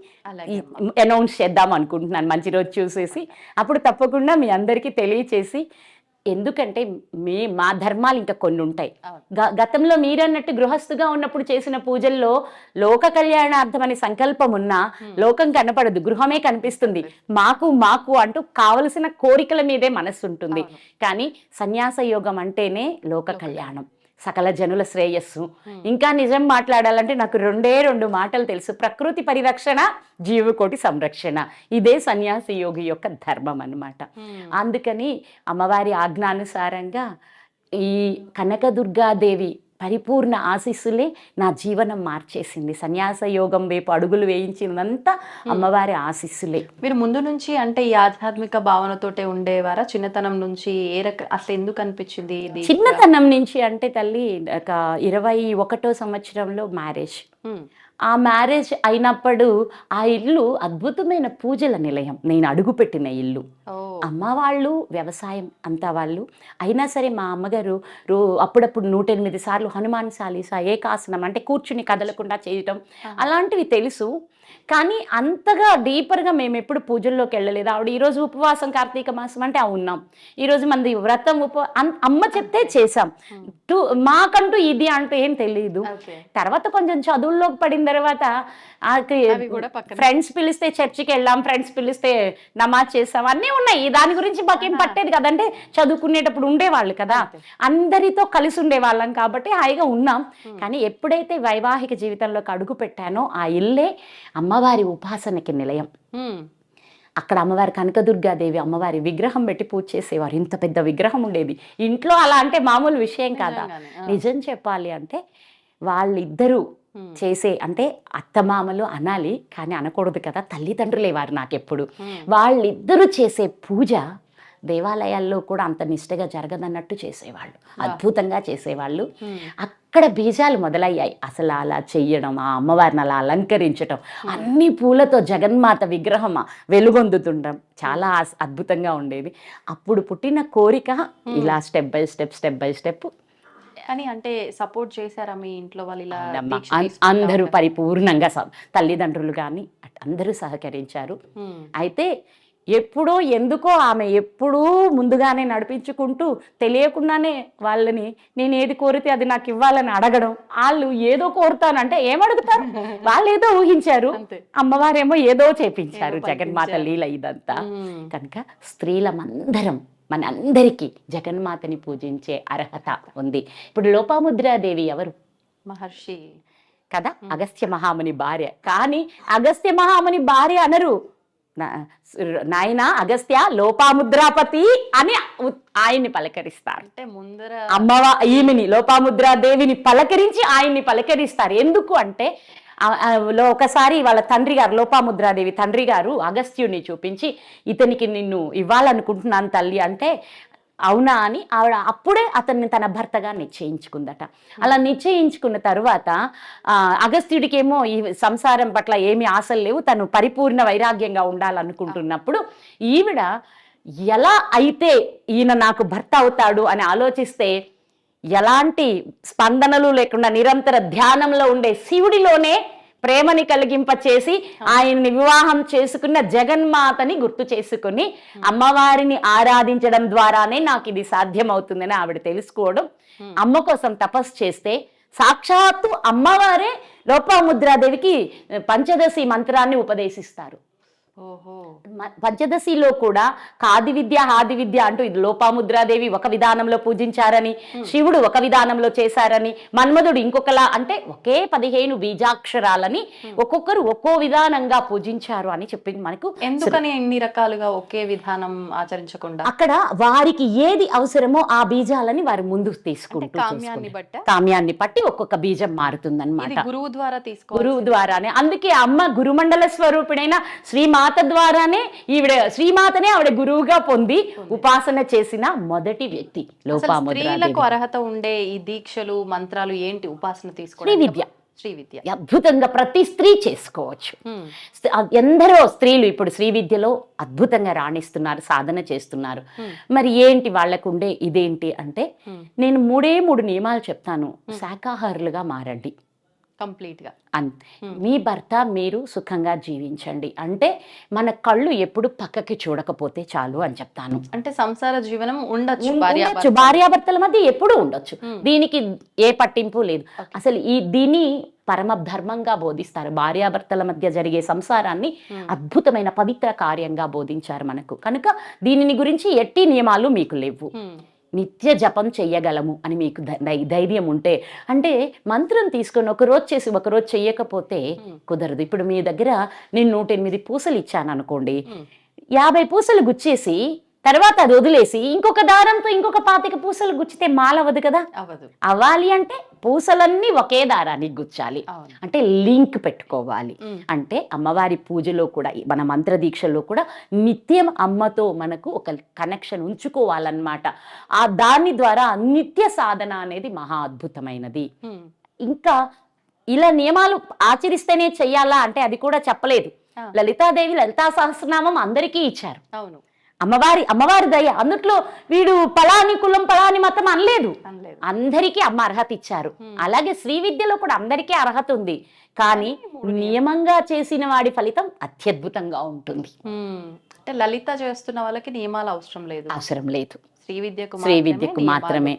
అనౌన్స్ చేద్దాం అనుకుంటున్నాను, మంచి రోజు చూసేసి. అప్పుడు తప్పకుండా మీ అందరికీ తెలియచేసి, ఎందుకంటే మా ధర్మాలు ఇంకా కొన్ని ఉంటాయి. గతంలో మీరన్నట్టు గృహస్థుగా ఉన్నప్పుడు చేసిన పూజల్లో లోక కళ్యాణార్థం అనే సంకల్పం ఉన్నా లోకం కనపడదు, గృహమే కనిపిస్తుంది. మాకు అంటూ కావలసిన కోరికల మీదే మనస్సు ఉంటుంది. కానీ సన్యాస యోగం అంటేనే లోక కళ్యాణం, సకల జనుల శ్రేయస్సు. ఇంకా నిజం మాట్లాడాలంటే నాకు 2 మాటలు తెలుసు, ప్రకృతి పరిరక్షణ, జీవకోటి సంరక్షణ. ఇదే సన్యాసి యోగి యొక్క ధర్మం అన్నమాట. అందుకని అమ్మవారి ఆజ్ఞానుసారంగా ఈ కనకదుర్గాదేవి పరిపూర్ణ ఆశీస్సులే నా జీవనం మార్చేసింది. సన్యాస యోగం వైపు అడుగులు వేయించినంతా అమ్మవారి ఆశీస్సులే. మీరు ముందు నుంచి అంటే ఈ ఆధ్యాత్మిక భావనతోటే ఉండేవారా? చిన్నతనం నుంచి అసలు ఎందుకు అనిపించింది? చిన్నతనం నుంచి అంటే తల్లి ఒక 21వ సంవత్సరంలో మ్యారేజ్. ఆ మ్యారేజ్ అయినప్పుడు ఆ ఇల్లు అద్భుతమైన పూజల నిలయం, నేను అడుగుపెట్టిన ఇల్లు. అమ్మ వాళ్ళు వ్యవసాయం అంతా వాళ్ళు అయినా సరే మా అమ్మగారు అప్పుడప్పుడు 108 సార్లు హనుమాన్ చాలీసా, ఏకాసనం అంటే కూర్చుని కదలకుండా చేయటం అలాంటివి తెలుసు. కానీ అంతగా డీపర్గా మేము ఎప్పుడు పూజల్లోకి వెళ్ళలేదు. ఆవిడ ఈరోజు ఉపవాసం కార్తీక మాసం అంటే ఉన్నాం, ఈరోజు మంది వ్రతం అమ్మ చెప్తే చేసాం. మాకంటూ ఇది అంటూ ఏం తెలియదు. తర్వాత కొంచెం చదువు చదువుల్లోకి పడిన తర్వాత అవి కూడా పక్కన ఫ్రెండ్స్ పిలిస్తే చర్చికి వెళ్ళాం, ఫ్రెండ్స్ పిలిస్తే నమాజ్ చేసాం, అన్నీ ఉన్నాయి. దాని గురించి మాకేం పట్టేది కదంటే చదువుకునేటప్పుడు ఉండేవాళ్ళు కదా, అందరితో కలిసి ఉండేవాళ్ళం కాబట్టి హాయిగా ఉన్నాం. కానీ ఎప్పుడైతే వైవాహిక జీవితంలోకి అడుగు పెట్టానో ఆ ఇల్లే అమ్మవారి ఉపాసనకి నిలయం. అక్కడ అమ్మవారి కనకదుర్గాదేవి అమ్మవారి విగ్రహం పెట్టి పూజ చేసేవారు. ఇంత పెద్ద విగ్రహం ఉండేది ఇంట్లో. అలా అంటే మామూలు విషయం కాదా. నిజం చెప్పాలి అంటే వాళ్ళిద్దరూ చేసే, అంటే అత్తమామలు అనాలి కానీ అనకూడదు కదా, తల్లిదండ్రులే వారు నాకెప్పుడు. వాళ్ళిద్దరూ చేసే పూజ దేవాలయాల్లో కూడా అంత నిష్టగా జరగదన్నట్టు చేసేవాళ్ళు, అద్భుతంగా చేసేవాళ్ళు. అక్కడ బీజాలు మొదలయ్యాయి అసలు అలా చెయ్యడం, ఆ అమ్మవారిని అలా అలంకరించడం, అన్ని పూలతో జగన్మాత విగ్రహం వెలుగొందుతుండడం చాలా అద్భుతంగా ఉండేది. అప్పుడు పుట్టిన కోరిక ఇలా స్టెప్ బై స్టెప్. కానీ అంటే సపోర్ట్ చేశారా మీ ఇంట్లో వాళ్ళు ఇలా? అందరూ పరిపూర్ణంగా తల్లిదండ్రులు కానీ అందరూ సహకరించారు. అయితే ఎప్పుడో ఎందుకో ఆమె ఎప్పుడూ ముందుగానే నడిపించుకుంటూ తెలియకుండానే వాళ్ళని నేను ఏది కోరితే అది నాకు ఇవ్వాలని అడగడం. వాళ్ళు ఏదో కోరుతానంటే ఏమడుగుతారు, వాళ్ళు ఏదో ఊహించారు, అమ్మవారేమో ఏదో చేపించారు. జగన్మాత లీల ఇదంతా. కనుక స్త్రీలమందరం మనందరికీ జగన్మాతని పూజించే అర్హత ఉంది. ఇప్పుడు లోపాముద్రాదేవి ఎవరు? మహర్షి కదా, అగస్త్య మహాముని భార్య. కానీ అగస్త్య మహాముని భార్య అనరు, నాయన అగస్త్య లోపాముద్రాపతి అని ఆయన్ని పలకరిస్తారు. అంటే ముందర ఈమెని లోపాముద్రాదేవిని పలకరించి ఆయన్ని పలకరిస్తారు. ఎందుకు అంటే ఒకసారి వాళ్ళ తండ్రి గారు, లోపాముద్రాదేవి తండ్రి గారు అగస్త్యుని చూపించి ఇతనికి నిన్ను ఇవ్వాలనుకుంటున్నాను తల్లి అంటే అవునా అని ఆవిడ అప్పుడే అతన్ని తన భర్తగా నిశ్చయించుకుందట. అలా నిశ్చయించుకున్న తరువాత అగస్త్యుడికేమో ఈ సంసారం పట్ల ఏమీ ఆశలు లేవు, తను పరిపూర్ణ వైరాగ్యంగా ఉండాలనుకుంటున్నప్పుడు ఈవిడ ఎలా అయితే ఈయన నాకు భర్త అవుతాడు అని ఆలోచిస్తే ఎలాంటి స్పందనలు లేకుండా నిరంతర ధ్యానంలో ఉండే శివుడిలోనే ప్రేమని కలిగింపచేసి ఆయన్ని వివాహం చేసుకున్న జగన్మాతని గుర్తు చేసుకుని అమ్మవారిని ఆరాధించడం ద్వారానే నాకు ఇది సాధ్యమవుతుందని ఆవిడ తెలుసుకోవడం, అమ్మ కోసం తపస్సు చేస్తే సాక్షాత్తు అమ్మవారే లోపాముద్రాదేవికి పంచదశి మంత్రాన్ని ఉపదేశిస్తారు. పంచదశిలో కూడా కాది విద్య హాది విద్య అంటూ ఇది లోపాముద్రాదేవి ఒక విధానంలో పూజించారని, శివుడు ఒక విధానంలో చేశారని, మన్మధుడు ఇంకొకలా, అంటే ఒకే 15 బీజాక్షరాలని ఒక్కొక్కరు ఒక్కో విధానంగా పూజించారు అని చెప్పి మనకు. ఎందుకని ఎన్ని రకాలుగా ఒకే విధానం ఆచరించకుండా అక్కడ వారికి ఏది అవసరమో ఆ బీజాలని వారు ముందుకు తీసుకుంటూ కామ్యాన్ని బట్టి ఒక్కొక్క బీజం మారుతుందన్నమాట. గురువు ద్వారానే. అందుకే అమ్మ గురుమండల స్వరూపిణైన శ్రీమాత ద్వారానే శ్రీమాతనే ఆవిడ గురువుగా పొంది ఉపాసన చేసిన మొదటి వ్యక్తి లోపాముద్రాదేవి. అర్హత ఉండే ఈ దీక్షలు మంత్రాలు ఏంటి? ఉపాసన తీసుకోవడం శ్రీ విద్య అద్భుతంగా ప్రతి స్త్రీ చేసుకోవచ్చు. ఎందరో స్త్రీలు ఇప్పుడు శ్రీ విద్యలో అద్భుతంగా రాణిస్తున్నారు, సాధన చేస్తున్నారు. మరి ఏంటి వాళ్ళకు ఉండే ఇదేంటి అంటే నేను 3 నియమాలు చెప్తాను. శాకాహారులుగా మారండి కంప్లీట్ గా. మీ భర్త మీరు సుఖంగా జీవించండి అంటే మన కళ్ళు ఎప్పుడు పక్కకి చూడకపోతే చాలు అని చెప్తాను. అంటే సంసార జీవనం ఉండొచ్చు, భార్యాభర్తల మధ్య ఎప్పుడు ఉండొచ్చు, దీనికి ఏ పట్టింపు లేదు. అసలు దీన్ని పరమ ధర్మంగా బోధిస్తారు. భార్యాభర్తల మధ్య జరిగే సంసారాన్ని అద్భుతమైన పవిత్ర కార్యంగా బోధించారు మనకు. కనుక దీనిని గురించి ఎట్టి నియమాలు మీకు లేవు. నిత్య జపం చెయ్యగలము అని మీకు ధైర్యం ఉంటే, అంటే మంత్రం తీసుకొని ఒకరోజు చేసి ఒకరోజు చెయ్యకపోతే కుదరదు. ఇప్పుడు మీ దగ్గర నేను 108 పూసలు ఇచ్చాను అనుకోండి, 50 పూసలు గుచ్చేసి తర్వాత అది వదిలేసి ఇంకొక దారంతో ఇంకొక 25 పూసలు గుచ్చితే మాలవదు కదా. అవ్వాలి అంటే పూసలన్నీ ఒకే దారానికి గుచ్చాలి, అంటే లింక్ పెట్టుకోవాలి. అంటే అమ్మవారి పూజలో కూడా మన మంత్ర దీక్షలో కూడా నిత్యం అమ్మతో మనకు ఒక కనెక్షన్ ఉంచుకోవాలన్నమాట. దాని ద్వారా నిత్య సాధన అనేది మహా అద్భుతమైనది. ఇంకా ఇలా నియమాలు ఆచరిస్తేనే చెయ్యాలా అంటే అది కూడా చెప్పలేదు. లలితాదేవి లలితా సహస్రనామం అందరికీ ఇచ్చారు. అవును, అమ్మవారి దయ. అందుట్లో వీడు పలాని కులం పలాని మతం అనలేదు, అందరికీ అమ్మ అర్హత ఇచ్చారు. అలాగే శ్రీ విద్యలో కూడా అందరికీ అర్హత ఉంది, కానీ నియమంగా చేసిన వాడి ఫలితం అత్యద్భుతంగా ఉంటుంది. అంటే లలిత చేస్తున్న వాళ్ళకి నియమాలు అవసరం లేదు. శ్రీ విద్యకు మాత్రమే.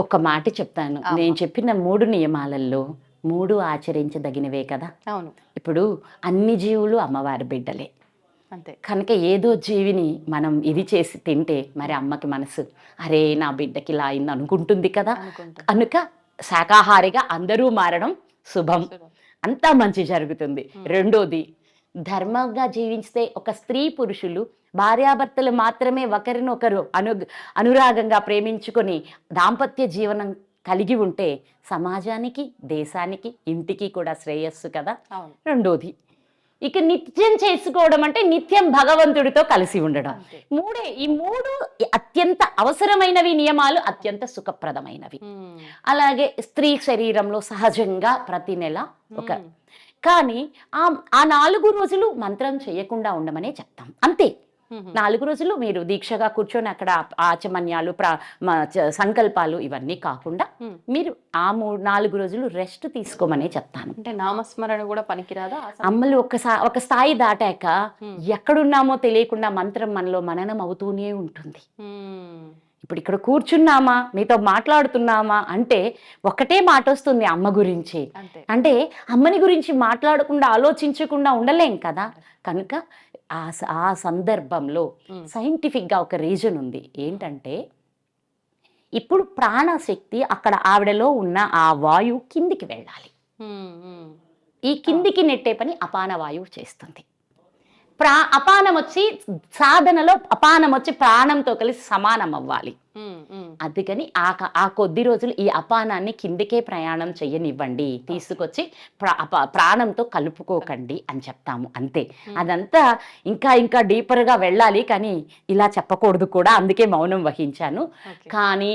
ఒక మాట చెప్తాను, నేను చెప్పిన 3 నియమాలలో మూడు ఆచరించదగినవే కదా. అవును, ఇప్పుడు అన్ని జీవులు అమ్మవారి బిడ్డలే, అంతే. కనుక ఏదో జీవిని మనం ఇది చేసి తింటే మరి అమ్మకి మనసు అరే నా బిడ్డకి ఇలా అయింది అనుకుంటుంది కదా. అనుకుంటా. కనుక శాకాహారిగా అందరూ మారడం శుభం, అంతా మంచి జరుగుతుంది. రెండోది, ధర్మంగా జీవిస్తే ఒక స్త్రీ పురుషులు భార్యాభర్తలు మాత్రమే ఒకరినొకరు అనురాగంగా ప్రేమించుకొని దాంపత్య జీవనం కలిగి ఉంటే సమాజానికి, దేశానికి, ఇంటికి కూడా శ్రేయస్సు కదా. అవును. రెండోది, ఇక నిత్యం చేసుకోవడం అంటే నిత్యం భగవంతుడితో కలిసి ఉండడం. ఈ మూడు అత్యంత అవసరమైనవి నియమాలు, అత్యంత సుఖప్రదమైనవి. అలాగే స్త్రీ శరీరంలో సహజంగా ప్రతి నెల కానీ ఆ 4 రోజులు మంత్రం చేయకుండా ఉండమనే చెప్తాం, అంతే. 4 రోజులు మీరు దీక్షగా కూర్చొని అక్కడ ఆచమన్యాలు సంకల్పాలు ఇవన్నీ కాకుండా మీరు ఆ 4 రోజులు రెస్ట్ తీసుకోమనే చెప్తాను. అంటే నామస్మరణ కూడా పనికిరాదా? అమ్మలు ఒక స్థాయి దాటాక ఎక్కడున్నామో తెలియకుండా మంత్రం మనలో మననం అవుతూనే ఉంటుంది. ఇప్పుడు ఇక్కడ కూర్చున్నామా, మీతో మాట్లాడుతున్నామా అంటే ఒకటే మాట వస్తుంది అమ్మ గురించి. అంటే అమ్మని గురించి మాట్లాడకుండా ఆలోచించకుండా ఉండలేం కదా. కనుక ఆ సందర్భంలో సైంటిఫిక్గా ఒక రీజన్ ఉంది. ఏంటంటే ఇప్పుడు ప్రాణశక్తి అక్కడ ఆవిడలో ఉన్న ఆ వాయువు కిందికి వెళ్ళాలి. ఈ కిందికి నెట్టే పని అపాన వాయువు చేస్తుంది. అపానం వచ్చి సాధనలో అపానం వచ్చి ప్రాణంతో కలిసి సమానం అవ్వాలి. అందుకని ఆ కొద్ది రోజులు ఈ అపానాన్ని కిందికే ప్రయాణం చెయ్యనివ్వండి, తీసుకొచ్చి ప్రాణంతో కలుపుకోకండి అని చెప్తాము, అంతే. అదంతా ఇంకా డీపర్గా వెళ్ళాలి, కానీ ఇలా చెప్పకూడదు కూడా, అందుకే మౌనం వహించాను. కానీ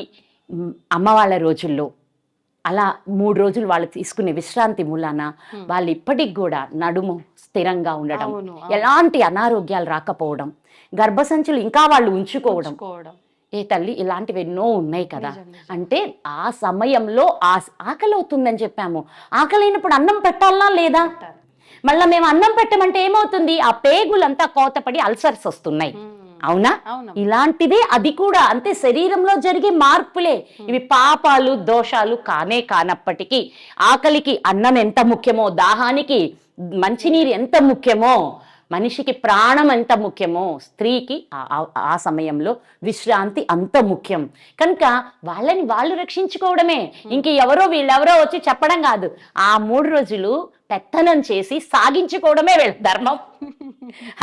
అమ్మ వాళ్ళ రోజుల్లో అలా 3 రోజులు వాళ్ళు తీసుకునే విశ్రాంతి మూలాన వాళ్ళు ఇప్పటికి కూడా నడుము స్థిరంగా ఉండడం, ఎలాంటి అనారోగ్యాలు రాకపోవడం, గర్భసంచులు ఇంకా వాళ్ళు ఉంచుకోవడం. ఏ తల్లి, ఇలాంటివి ఎన్నో ఉన్నాయి కదా. అంటే ఆ సమయంలో ఆకలి అవుతుందని చెప్పాము, ఆకలినప్పుడు అన్నం పెట్టాలనా లేదా? మళ్ళీ మేము అన్నం పెట్టమంటే ఏమవుతుంది, ఆ పేగులంతా కోతపడి అల్సర్స్ వస్తున్నాయి, అవునా? ఇలాంటిదే అది కూడా అంతే, శరీరంలో జరిగే మార్పులే ఇవి. పాపాలు దోషాలు కానప్పటికీ ఆకలికి అన్నం ఎంత ముఖ్యమో, దాహానికి మంచినీరు ఎంత ముఖ్యమో, మనిషికి ప్రాణం ఎంత ముఖ్యమో, స్త్రీకి ఆ సమయంలో విశ్రాంతి అంత ముఖ్యం. కనుక వాళ్ళని వాళ్ళు రక్షించుకోవడమే, ఇంక వీళ్ళెవరో వచ్చి చెప్పడం కాదు. ఆ 3 రోజులు పెత్తనం చేసి సాగించుకోవడమే వీళ్ళ ధర్మం.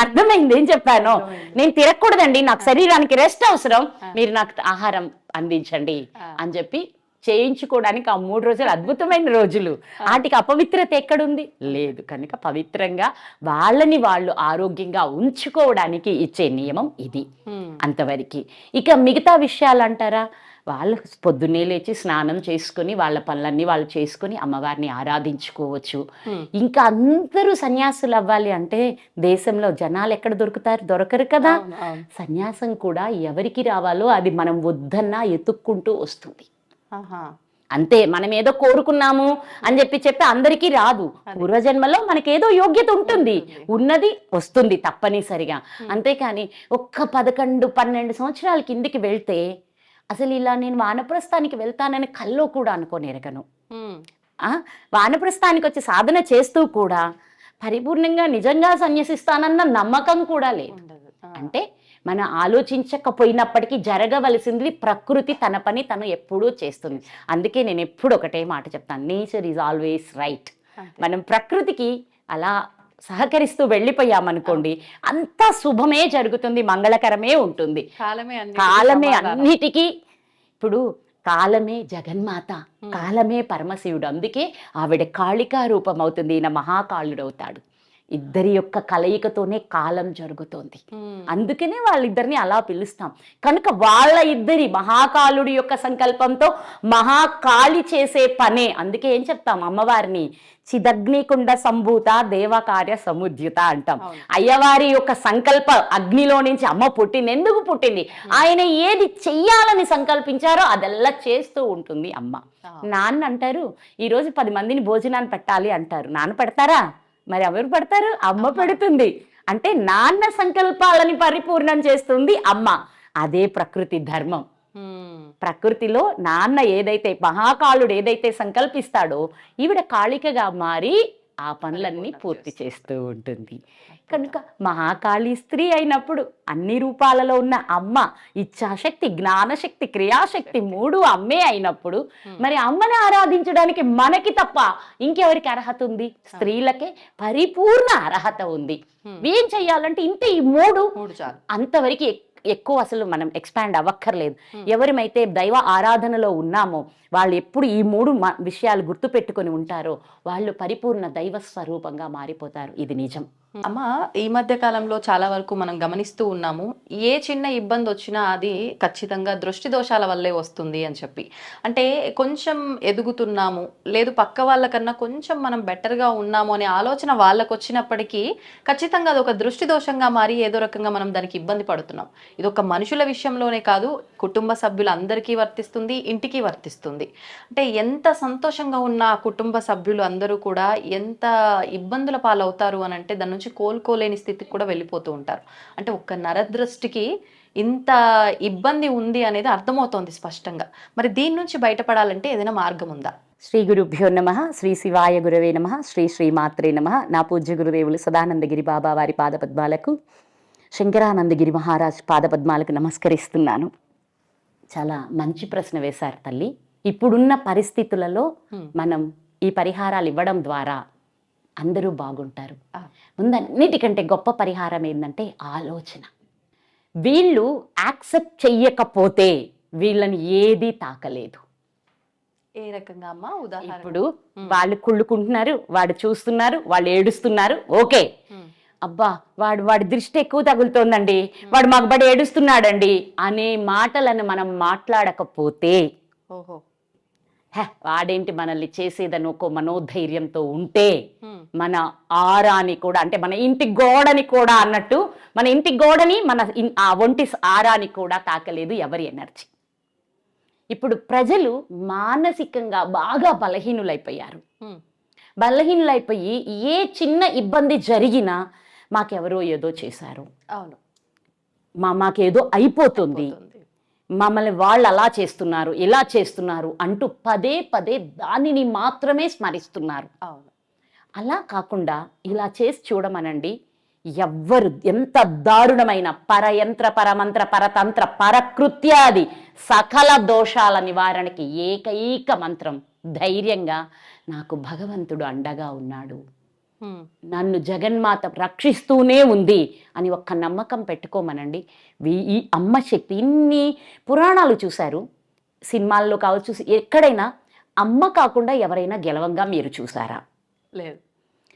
అర్థమైంది ఏం చెప్పాను? నేను తిరగకూడదండి, నాకు శరీరానికి రెస్ట్ అవసరం, మీరు నాకు ఆహారం అందించండి అని చెప్పి చేయించుకోవడానికి ఆ 3 రోజులు అద్భుతమైన రోజులు. వాటికి అపవిత్రత ఎక్కడుంది? లేదు. కనుక పవిత్రంగా వాళ్ళని వాళ్ళు ఆరోగ్యంగా ఉంచుకోవడానికి ఇచ్చే నియమం ఇది, అంతవరకు. ఇక మిగతా విషయాలు అంటారా, వాళ్ళు పొద్దున్నే లేచి స్నానం చేసుకుని వాళ్ళ పనులన్నీ వాళ్ళు చేసుకుని అమ్మవారిని ఆరాధించుకోవచ్చు. ఇంకా అందరూ సన్యాసులు అవ్వాలి అంటే దేశంలో జనాలు ఎక్కడ దొరకరు కదా. సన్యాసం కూడా ఎవరికి రావాలో అది మనం వద్దన్నా ఎత్తుక్కుంటూ వస్తుంది, అంతే. మనం ఏదో కోరుకున్నాము అని చెప్పి అందరికీ రాదు. పూర్వజన్మలో మనకేదో యోగ్యత ఉంటుంది, ఉన్నది వస్తుంది తప్పనిసరిగా. అంతేకాని ఒక్క 11-12 సంవత్సరాల కిందికి వెళ్తే అసలు ఇలా నేను వానప్రస్థానికి వెళ్తానని కల్లో కూడా అనుకోనేరగను. వానప్రస్థానికి వచ్చి సాధన చేస్తూ కూడా పరిపూర్ణంగా నిజంగా సన్యసిస్తానన్న నమ్మకం కూడా లేదు. అంటే మనం ఆలోచించకపోయినప్పటికీ జరగవలసింది ప్రకృతి తన పని తను ఎప్పుడూ చేస్తుంది. అందుకే నేను ఎప్పుడు ఒకటే మాట చెప్తాను, నేచర్ ఈజ్ ఆల్వేస్ రైట్. మనం ప్రకృతికి అలా సహకరిస్తూ వెళ్ళిపోయామనుకోండి, అంతా శుభమే జరుగుతుంది, మంగళకరమే ఉంటుంది. కాలమే అన్నిటికీ. ఇప్పుడు కాలమే జగన్మాత, కాలమే పరమశివుడు. అందుకే ఆవిడ కాళికా రూపం అవుతుంది, ఈయన మహాకాళుడు అవుతాడు. ఇద్దరి యొక్క కలయికతోనే కాలం జరుగుతోంది. అందుకనే వాళ్ళిద్దరిని అలా పిలుస్తాం. కనుక వాళ్ళ ఇద్దరి మహాకాళుడి యొక్క సంకల్పంతో మహాకాళి చేసే పనే. అందుకే ఏం చెప్తాం అమ్మవారిని, చిదగ్నికుండ సంభూత దేవకార్య సముద్యుత అంటాం. అయ్యవారి యొక్క సంకల్ప అగ్నిలో నుంచి అమ్మ పుట్టింది. ఎందుకు పుట్టింది? ఆయన ఏది చెయ్యాలని సంకల్పించారో అదెల్లా చేస్తూ ఉంటుంది అమ్మ. నాన్న అంటారు ఈరోజు 10 మందిని భోజనాన్ని పెట్టాలి అంటారు, నాన్న పెడతారా? మరి ఎవరు పెడతారు? అమ్మ పెడుతుంది. అంటే నాన్న సంకల్పాలని పరిపూర్ణం చేస్తుంది అమ్మ. అదే ప్రకృతి ధర్మం. ప్రకృతిలో నాన్న ఏదైతే మహాకాళుడు ఏదైతే సంకల్పిస్తాడో ఈవిడ కాళికగా మారి ఆ పనులన్నీ పూర్తి చేస్తూ ఉంటుంది. కనుక మహాకాళి స్త్రీ అయినప్పుడు అన్ని రూపాలలో ఉన్న అమ్మ ఇచ్ఛాశక్తి, జ్ఞానశక్తి, క్రియాశక్తి మూడు అమ్మే అయినప్పుడు మరి అమ్మని ఆరాధించడానికి మనకి తప్ప ఇంకెవరికి అర్హత ఉంది? స్త్రీలకే పరిపూర్ణ అర్హత ఉంది. ఏం చెయ్యాలంటే ఇంత ఈ మూడు అంతవరకు ఎక్కువ అసలు మనం ఎక్స్పాండ్ అవ్వక్కర్లేదు. ఎవరిమైతే దైవ ఆరాధనలో ఉన్నామో వాళ్ళు ఎప్పుడు ఈ మూడు విషయాలు గుర్తు పెట్టుకొని ఉంటారో వాళ్ళు పరిపూర్ణ దైవ స్వరూపంగా మారిపోతారు. ఇది నిజం. అమ్మ, ఈ మధ్య కాలంలో చాలా వరకు మనం గమనిస్తూ ఉన్నాము, ఏ చిన్న ఇబ్బంది వచ్చినా అది ఖచ్చితంగా దృష్టి దోషాల వల్లే వస్తుంది అని చెప్పి. అంటే కొంచెం ఎదుగుతున్నాము, లేదు పక్క వాళ్ళకన్నా కొంచెం మనం బెటర్గా ఉన్నాము అనే ఆలోచన వాళ్ళకు వచ్చినప్పటికీ ఖచ్చితంగా అది ఒక దృష్టి దోషంగా మారి ఏదో రకంగా మనం దానికి ఇబ్బంది పడుతున్నాం. ఇది ఒక మనుషుల విషయంలోనే కాదు, కుటుంబ సభ్యులందరికీ వర్తిస్తుంది, ఇంటికి వర్తిస్తుంది. అంటే ఎంత సంతోషంగా ఉన్న ఆ కుటుంబ సభ్యులు అందరూ కూడా ఎంత ఇబ్బందుల పాలవుతారు అని అంటే దాని నుంచి కోలుకోలేని స్థితికి కూడా వెళ్ళిపోతూ ఉంటారు. అంటే ఒక్క నరదృష్టికి ఇంత ఇబ్బంది ఉంది అనేది అర్థమవుతోంది స్పష్టంగా. మరి దీని నుంచి బయటపడాలంటే ఏదైనా మార్గం ఉందా? శ్రీ గురుభ్యో నమః, శ్రీ శివాయ గురవే నమః, శ్రీ శ్రీమాత్రే నమః. నా పూజ్య గురుదేవులు సదానందగిరి బాబా వారి పాదపద్మాలకు, శంకరానందగిరి మహారాజ్ పాదపద్మాలకు నమస్కరిస్తున్నాను. చాలా మంచి ప్రశ్న వేశారు తల్లి. ఇప్పుడున్న పరిస్థితులలో మనం ఈ పరిహారాలు ఇవ్వడం ద్వారా అందరూ బాగుంటారు. ముందన్నిటికంటే గొప్ప పరిహారం ఏంటంటే ఆలోచన. వీళ్ళు యాక్సెప్ట్ చెయ్యకపోతే వీళ్ళని ఏదీ తాకలేదు. ఏ రకంగా అమ్మా? ఉదాహరణ, ఇప్పుడు వాళ్ళు కుళ్ళుకుంటున్నారు, వాడు చూస్తున్నారు, వాళ్ళు ఏడుస్తున్నారు, ఓకే. అబ్బా వాడి దృష్టి ఎక్కువ తగులుతోందండి, వాడు మాకు బడి ఏడుస్తున్నాడండి అనే మాటలను మనం మాట్లాడకపోతే, ఓహో వాడేంటి మనల్ని చేసేదని ఒక మనోధైర్యంతో ఉంటే మన ఆరాని కూడా, అంటే మన ఇంటి గోడని కూడా అన్నట్టు, మన ఇంటి గోడని మన ఆ ఒంటి ఆరాని కూడా తాకలేదు ఎవరి ఎనర్జీ. ఇప్పుడు ప్రజలు మానసికంగా బాగా బలహీనులైపోయారు. బలహీనులైపోయి ఏ చిన్న ఇబ్బంది జరిగినా మాకెవరో ఏదో చేశారు, అవును, మాకేదో అయిపోతుంది, మమ్మల్ని వాళ్ళు అలా చేస్తున్నారు, ఇలా చేస్తున్నారు అంటూ పదే పదే దానిని మాత్రమే స్మరిస్తున్నారు. అవును. అలా కాకుండా ఇలా చేసి చూడమనండి. ఎవ్వరు ఎంత దారుణమైన పరయంత్ర, పరమంత్ర, పరతంత్ర, పరకృత్యాది సకల దోషాల నివారణకి ఏకైక మంత్రం ధైర్యంగా నాకు భగవంతుడు అండగా ఉన్నాడు, నన్ను జగన్మాత రక్షిస్తూనే ఉంది అని ఒక్క నమ్మకం పెట్టుకోమనండి. ఈ అమ్మ శక్తి, ఇన్ని పురాణాలు చూశారు, సినిమాల్లో కావచ్చు, ఎక్కడైనా అమ్మ కాకుండా ఎవరైనా గెలవంగా మీరు చూసారా? లేదు.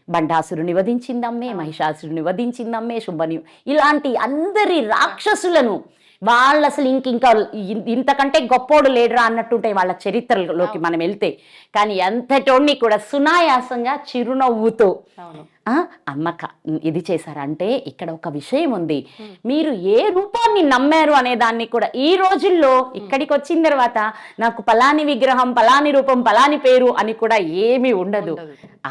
బండాసురుని వధించిందమ్మే, మహిషాసురుని వధించిందమ్మే, శుంభని, ఇలాంటి అందరి రాక్షసులను వాళ్ళు అసలు ఇంకా ఇంతకంటే గొప్పోడు లేడరా అన్నట్టుంటాయి వాళ్ళ చరిత్రలోకి మనం వెళ్తే. కానీ ఎంతటోడిని కూడా సునాయాసంగా చిరునవ్వుతో అమ్మక ఇది చేశారంటే ఇక్కడ ఒక విషయం ఉంది. మీరు ఏ రూపాన్ని నమ్మారు అనే దాన్ని కూడా ఈ రోజుల్లో ఇక్కడికి వచ్చిన తర్వాత నాకు పలాని విగ్రహం, పలాని రూపం, పలాని పేరు అని కూడా ఏమీ ఉండదు.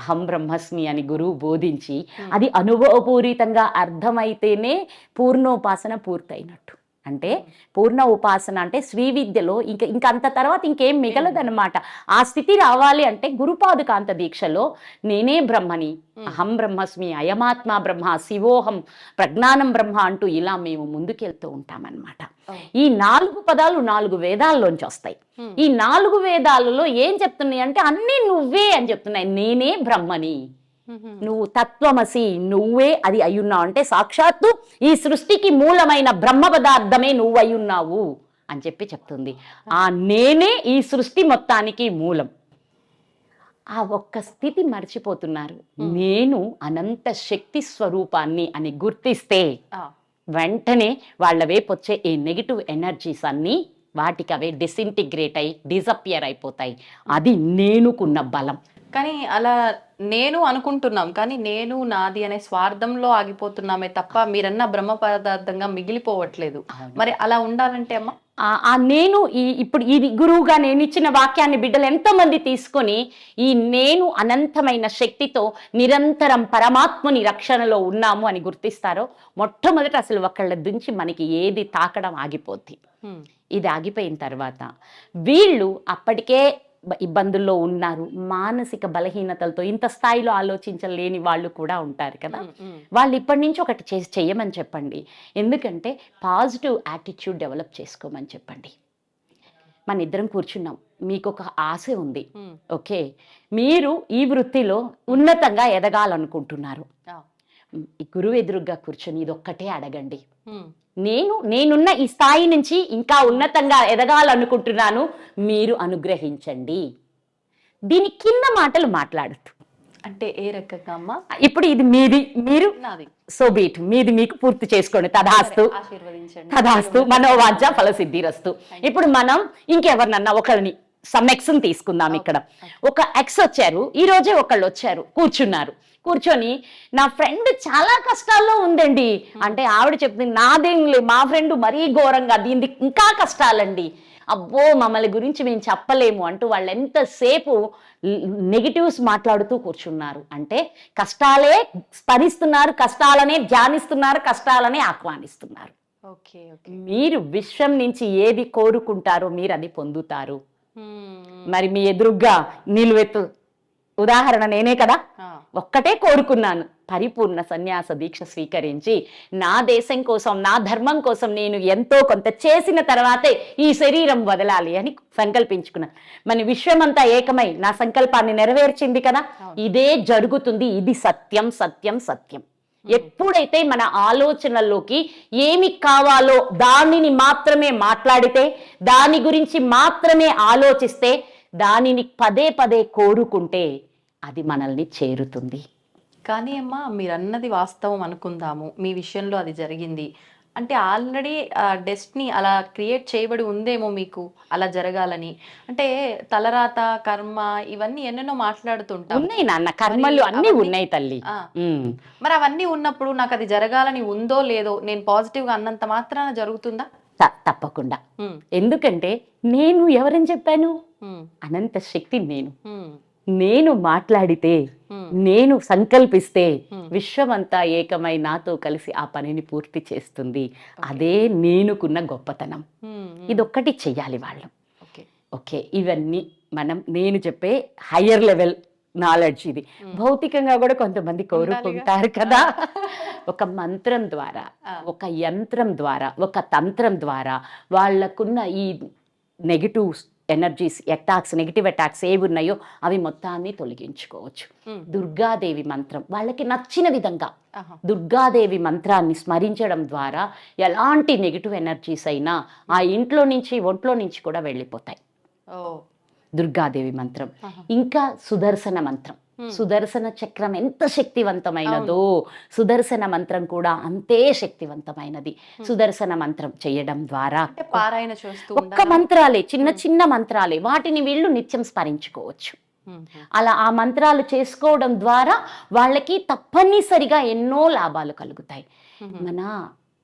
అహం బ్రహ్మస్మి అని గురువు బోధించి అది అనుభవపూరితంగా అర్థమైతేనే పూర్ణోపాసన పూర్తయినట్టు. అంటే పూర్ణ ఉపాసన అంటే శ్రీ విద్యలో ఇంకా అంత తర్వాత ఇంకేం మిగలదన్నమాట. ఆ స్థితి రావాలి అంటే గురుపాదుకాంత దీక్షలో నేనే బ్రహ్మని, అహం బ్రహ్మస్మి, అయమాత్మ బ్రహ్మ, శివోహం, ప్రజ్ఞానం బ్రహ్మ అంటూ ఇలా మేము ముందుకెళ్తూ ఉంటామన్నమాట. ఈ 4 పదాలు 4 వేదాల్లోంచి వస్తాయి. ఈ 4 వేదాలలో ఏం చెప్తున్నాయి అంటే అన్నీ నువ్వే అని చెప్తున్నాయి. నేనే బ్రహ్మని, నువ్వు తత్వమసి, నువ్వే అది అయ్యున్నావు అంటే సాక్షాత్తు ఈ సృష్టికి మూలమైన బ్రహ్మ పదార్థమే నువ్వు అయ్యున్నావు అని చెప్పి చెప్తుంది. ఆ నేనే ఈ సృష్టి మొత్తానికి మూలం. ఆ ఒక్క స్థితి మర్చిపోతున్నారు. నేను అనంత శక్తి స్వరూపాన్ని అని గుర్తిస్తే వెంటనే వాళ్ళ వైపు వచ్చే ఈ నెగిటివ్ ఎనర్జీస్ అన్నీ వాటికి అవే డిసింటిగ్రేట్ అయి డిసపియర్ అయిపోతాయి. అది నేనుకున్న బలం. కానీ అలా నేను అనుకుంటున్నాం, కానీ నేను నాది అనే స్వార్థంలో ఆగిపోతున్నామే తప్ప మీరన్న బ్రహ్మ పదార్థంగా మిగిలిపోవట్లేదు. మరి అలా ఉండాలంటే అమ్మ నేను ఇప్పుడు ఇది గురువుగా నేను ఇచ్చిన వాక్యాన్ని బిడ్డలు ఎంతోమంది తీసుకొని ఈ నేను అనంతమైన శక్తితో నిరంతరం పరమాత్మని రక్షణలో ఉన్నాము అని గుర్తిస్తారో మొట్టమొదట అసలు ఒకళ్ళ దుంచి మనకి ఏది తాకడం ఆగిపోద్ది. ఇది ఆగిపోయిన తర్వాత వీళ్ళు అప్పటికే ఇబ్బందుల్లో ఉన్నారు, మానసిక బలహీనతలతో ఇంత స్థాయిలో ఆలోచించలేని వాళ్ళు కూడా ఉంటారు కదా. వాళ్ళు ఇప్పటి నుంచి ఒకటి చెయ్యమని చెప్పండి. ఎందుకంటే పాజిటివ్ యాటిట్యూడ్ డెవలప్ చేసుకోమని చెప్పండి. మన ఇద్దరం కూర్చున్నాం, మీకు ఒక ఆశ ఉంది, ఓకే, మీరు ఈ వృత్తిలో ఉన్నతంగా ఎదగాలనుకుంటున్నారు. ఈ గురువు ఎదురుగా కూర్చొని ఇది ఒక్కటే అడగండి, నేనున్న ఈ స్థాయి నుంచి ఇంకా ఉన్నతంగా ఎదగాలనుకుంటున్నాను, మీరు అనుగ్రహించండి. దీని కింద మాటలు మాట్లాడద్దు. అంటే ఏ రకంగా అమ్మా? ఇప్పుడు ఇది మీది, మీరు నాది, సో బీట్ మీది మీకు పూర్తి చేసుకోండి. తదాస్తు ఆశీర్వదించండి. తదాస్తు మనోవాంఛ ఫలసిద్ధిరస్తు. ఇప్పుడు మనం ఇంకెవరినన్నా ఒకరిని సమ్ ఎక్స్ని తీసుకుందాం. ఇక్కడ ఒక ఎక్స్ వచ్చారు, ఈ రోజే ఒకళ్ళు వచ్చారు, కూర్చొని నా ఫ్రెండ్ చాలా కష్టాల్లో ఉందండి అంటే ఆవిడ చెప్తుంది నాదేం లేదు, మా ఫ్రెండ్ మరీ ఘోరంగా, దీనికి ఇంకా కష్టాలండి, అబ్బో మమ్మల్ని గురించి మేము చెప్పలేము అంటూ వాళ్ళు ఎంతసేపు నెగిటివ్స్ మాట్లాడుతూ కూర్చున్నారు. అంటే కష్టాలే స్మరిస్తున్నారు, కష్టాలనే ధ్యానిస్తున్నారు, కష్టాలనే ఆహ్వానిస్తున్నారు. మీరు విశ్వం నుంచి ఏది కోరుకుంటారో మీరు అది పొందుతారు. మరి మీ ఎదురుగ్గా నిలువెత్తు ఉదాహరణ నేనే కదా, ఒక్కటే కోరుకున్నాను, పరిపూర్ణ సన్యాస దీక్ష స్వీకరించి నా దేశం కోసం, నా ధర్మం కోసం నేను ఎంతో కొంత చేసిన తర్వాతే ఈ శరీరం వదలాలి అని సంకల్పించుకున్నాను. మన విశ్వమంతా ఏకమై నా సంకల్పాన్ని నెరవేర్చింది కదా. ఇదే జరుగుతుంది. ఇది సత్యం, సత్యం, సత్యం. ఎప్పుడైతే మన ఆలోచనల్లోకి ఏమి కావాలో దానిని మాత్రమే మాట్లాడితే, దాని గురించి మాత్రమే ఆలోచిస్తే, దానిని పదే పదే కోరుకుంటే అది మనల్ని చేరుతుంది. కానీ అమ్మా మీరు అన్నది వాస్తవం అనుకుందాము, మీ విషయంలో అది జరిగింది అంటే ఆల్రెడీ డెస్టినీ అలా క్రియేట్ చేయబడి ఉందేమో మీకు అలా జరగాలని. అంటే తలరాత, కర్మ ఇవన్నీ ఎన్నెన్నో మాట్లాడుతుంటాం. ఉన్నాయి నాన్న, కర్మలు అన్నీ ఉన్నాయి తల్లి. మరి అవన్నీ ఉన్నప్పుడు నాకు అది జరగాలని ఉందో లేదో, నేను పాజిటివ్గా అన్నంత మాత్రాన జరుగుతుందా? తప్పకుండా. ఎందుకంటే నేను ఎవరని చెప్పాను, అనంత శక్తి నేను మాట్లాడితే, నేను సంకల్పిస్తే విశ్వమంతా ఏకమై నాతో కలిసి ఆ పనిని పూర్తి చేస్తుంది. అదే నేనుకున్న గొప్పతనం. ఇదొక్కటి చెయ్యాలి వాళ్ళు. ఓకే, ఇవన్నీ నేను చెప్పే హయ్యర్ లెవెల్ నాలెడ్జ్. ఇది భౌతికంగా కూడా కొంతమంది కోరుకుంటారు కదా. ఒక మంత్రం ద్వారా, ఒక యంత్రం ద్వారా, ఒక తంత్రం ద్వారా వాళ్ళకున్న ఈ నెగిటివ్ ఎనర్జీస్, నెగిటివ్ అటాక్స్ ఏవి ఉన్నాయో అవి మొత్తాన్ని తొలగించుకోవచ్చు. దుర్గాదేవి మంత్రం వాళ్ళకి నచ్చిన విధంగా దుర్గాదేవి మంత్రాన్ని స్మరించడం ద్వారా ఎలాంటి నెగిటివ్ ఎనర్జీస్ అయినా ఆ ఇంట్లో నుంచి, ఒంట్లో నుంచి కూడా వెళ్ళిపోతాయి. దుర్గాదేవి మంత్రం. ఇంకా సుదర్శన మంత్రం. సుదర్శన చక్రం ఎంత శక్తివంతమైనదో సుదర్శన మంత్రం కూడా అంతే శక్తివంతమైనది. సుదర్శన మంత్రం చేయడం ద్వారా పారాయణ చేస్తూ ఒక్క మంత్రాలే, చిన్న చిన్న మంత్రాలే, వాటిని వీళ్ళు నిత్యం స్మరించుకోవచ్చు. అలా ఆ మంత్రాలు చేసుకోవడం ద్వారా వాళ్ళకి తప్పనిసరిగా ఎన్నో లాభాలు కలుగుతాయి. మన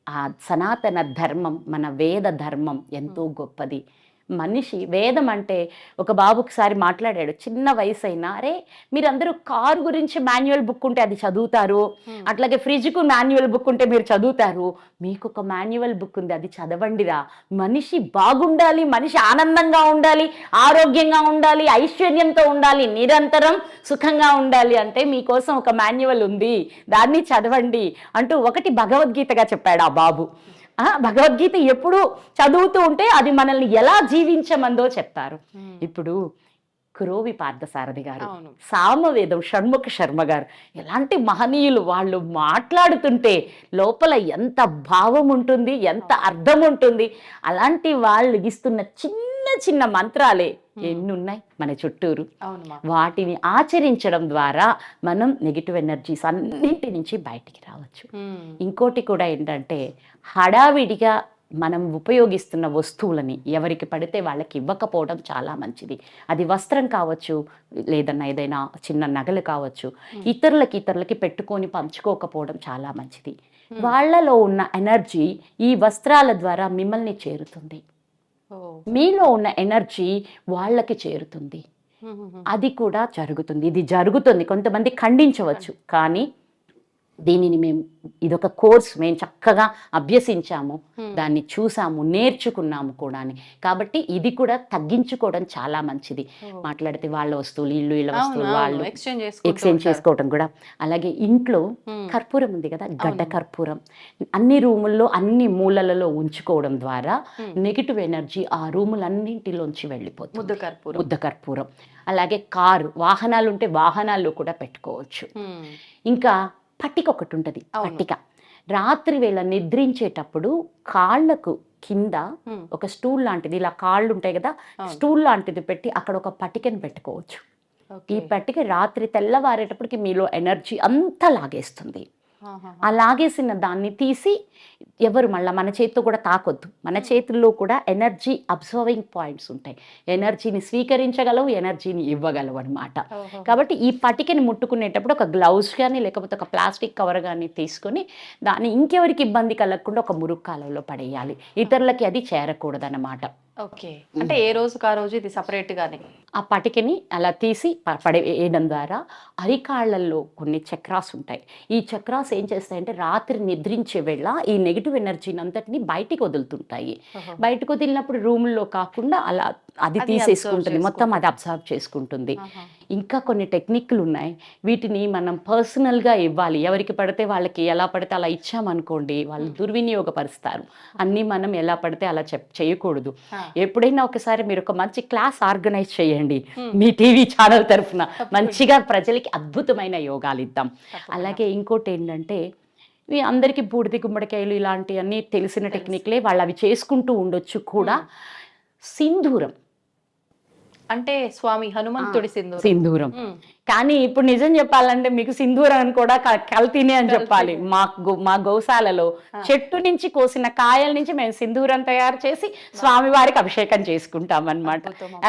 ఆ సనాతన ధర్మం, మన వేద ధర్మం ఎంతో గొప్పది. మనిషి వేదం అంటే, ఒక బాబు ఒకసారి మాట్లాడాడు, చిన్న వయసు అయినా, అరే మీరందరూ కారు గురించి మాన్యువల్ బుక్ ఉంటే అది చదువుతారు, అట్లాగే ఫ్రిడ్జ్కు మాన్యువల్ బుక్ ఉంటే మీరు చదువుతారు, మీకు ఒక మాన్యువల్ బుక్ ఉంది అది చదవండిరా. మనిషి బాగుండాలి, మనిషి ఆనందంగా ఉండాలి, ఆరోగ్యంగా ఉండాలి, ఐశ్వర్యంతో ఉండాలి, నిరంతరం సుఖంగా ఉండాలి అంటే మీకోసం ఒక మాన్యువల్ ఉంది, దాన్ని చదవండి అంటూ ఒకటి భగవద్గీతగా చెప్పాడు ఆ బాబు. భగవద్గీత ఎప్పుడు చదువుతూ ఉంటే అది మనల్ని ఎలా జీవించమందో చెప్తారు. ఇప్పుడు కురోవి పార్థసారథి గారు, సామవేదం షణ్ముఖ శర్మ గారు, ఎలాంటి మహనీయులు వాళ్ళు మాట్లాడుతుంటే లోపల ఎంత భావం ఉంటుంది, ఎంత అర్థం ఉంటుంది. అలాంటి వాళ్ళు ఇస్తున్న చిన్న చిన్న మంత్రాలే ఎన్నున్నాయి మన చుట్టూరు. వాటిని ఆచరించడం ద్వారా మనం నెగిటివ్ ఎనర్జీస్ అన్నింటి నుంచి బయటికి రావచ్చు. ఇంకోటి కూడా ఏంటంటే, హడావిడిగా మనం ఉపయోగిస్తున్న వస్తువులని ఎవరికి పడితే వాళ్ళకి ఇవ్వకపోవడం చాలా మంచిది. అది వస్త్రం కావచ్చు, లేదన్నా ఏదైనా చిన్న నగలు కావచ్చు, ఇతరులకి పెట్టుకొని పంచుకోకపోవడం చాలా మంచిది. వాళ్ళలో ఉన్న ఎనర్జీ ఈ వస్త్రాల ద్వారా మిమ్మల్ని చేరుతుంది. ఓ. మీలో ఉన్న ఎనర్జీ వాళ్ళకి చేరుతుంది. అది కూడా జరుగుతుంది. ఇది జరుగుతుంది. కొంతమంది ఖండించవచ్చు, కానీ దీనిని మేము ఇదొక కోర్స్, మేము చక్కగా అభ్యసించాము, దాన్ని చూసాము, నేర్చుకున్నాము కూడా. కాబట్టి ఇది కూడా తగ్గించుకోవడం చాలా మంచిది. మాట్లాడితే వాళ్ళ వస్తువులు వీళ్ళ వస్తువులు వాళ్ళు ఎక్స్చేంజ్ చేసుకోవడం కూడా. అలాగే ఇంట్లో కర్పూరం ఉంది కదా, గడ్డ కర్పూరం అన్ని రూముల్లో అన్ని మూలలలో ఉంచుకోవడం ద్వారా నెగిటివ్ ఎనర్జీ ఆ రూములన్నింటిలోంచి వెళ్ళిపోతుంది. ముద్ద కర్పూరం. అలాగే కారు, వాహనాలు ఉంటే వాహనాల్లో కూడా పెట్టుకోవచ్చు. ఇంకా పట్టిక ఒకటి ఉంటుంది. పట్టిక రాత్రి వేళ నిద్రించేటప్పుడు కాళ్ళకు కింద ఒక స్టూల్ లాంటిది, ఇలా కాళ్ళు ఉంటాయి కదా, స్టూల్ లాంటిది పెట్టి అక్కడ ఒక పట్టికను పెట్టుకోవచ్చు. ఈ పట్టిక రాత్రి తెల్లవారేటప్పటికి మీలో ఎనర్జీ అంతా లాగేస్తుంది. ఆ లాగేసిన దాన్ని తీసి ఎవరు మళ్ళీ మన చేతితో కూడా తాకొద్దు. మన చేతుల్లో కూడా ఎనర్జీ అబ్జర్వింగ్ పాయింట్స్ ఉంటాయి. ఎనర్జీని స్వీకరించగలవు, ఎనర్జీని ఇవ్వగలవు అనమాట. కాబట్టి ఈ పటికని ముట్టుకునేటప్పుడు ఒక గ్లౌజ్ కానీ లేకపోతే ఒక ప్లాస్టిక్ కవర్ కానీ తీసుకొని దాన్ని ఇంకెవరికి ఇబ్బంది కలగకుండా ఒక మురుగు కాలంలో పడేయాలి. ఇతరులకి అది చేరకూడదు అన్నమాట. ఓకే, అంటే ఏ రోజుకి ఆ రోజు ఇది సపరేట్ గానే ఆ పటికని అలా తీసి పడేయడం ద్వారా అరికాళ్లలో కొన్ని చక్రాస్ ఉంటాయి. ఈ చక్రాస్ ఏం చేస్తాయంటే రాత్రి నిద్రించే వేళ ఈ నెగిటివ్ ఎనర్జీని అంతటిని బయటికి వదులుతుంటాయి. బయటకు వదిలినప్పుడు రూమ్లో కాకుండా అలా అది తీసేసుకుంటుంది, మొత్తం అది అబ్జర్వ్ చేసుకుంటుంది. ఇంకా కొన్ని టెక్నిక్లు ఉన్నాయి, వీటిని మనం పర్సనల్గా ఇవ్వాలి. ఎవరికి పడితే వాళ్ళకి ఎలా పడితే అలా ఇచ్చామనుకోండి, వాళ్ళు దుర్వినియోగపరుస్తారు. అన్నీ మనం ఎలా పడితే అలా చేయకూడదు. ఎప్పుడైనా ఒకసారి మీరు ఒక మంచి క్లాస్ ఆర్గనైజ్ చేయండి మీ టీవీ ఛానల్ తరఫున, మంచిగా ప్రజలకి అద్భుతమైన యోగాలు ఇద్దాం. అలాగే ఇంకోటి ఏంటంటే, అందరికీ బూడిద గుమ్మడికాయలు ఇలాంటివన్నీ తెలిసిన టెక్నిక్లే, వాళ్ళు అవి చేసుకుంటూ ఉండొచ్చు కూడా. సింధూరం అంటే స్వామి హనుమంతుడి సింధూరం. కానీ ఇప్పుడు నిజం చెప్పాలంటే మీకు సింధూరం కూడా కల్తీనే అని చెప్పాలి. మా గోశాలలో చెట్టు నుంచి కోసిన కాయల నుంచి మేము సింధూరం తయారు చేసి స్వామివారికి అభిషేకం చేసుకుంటాం అన్నమాట.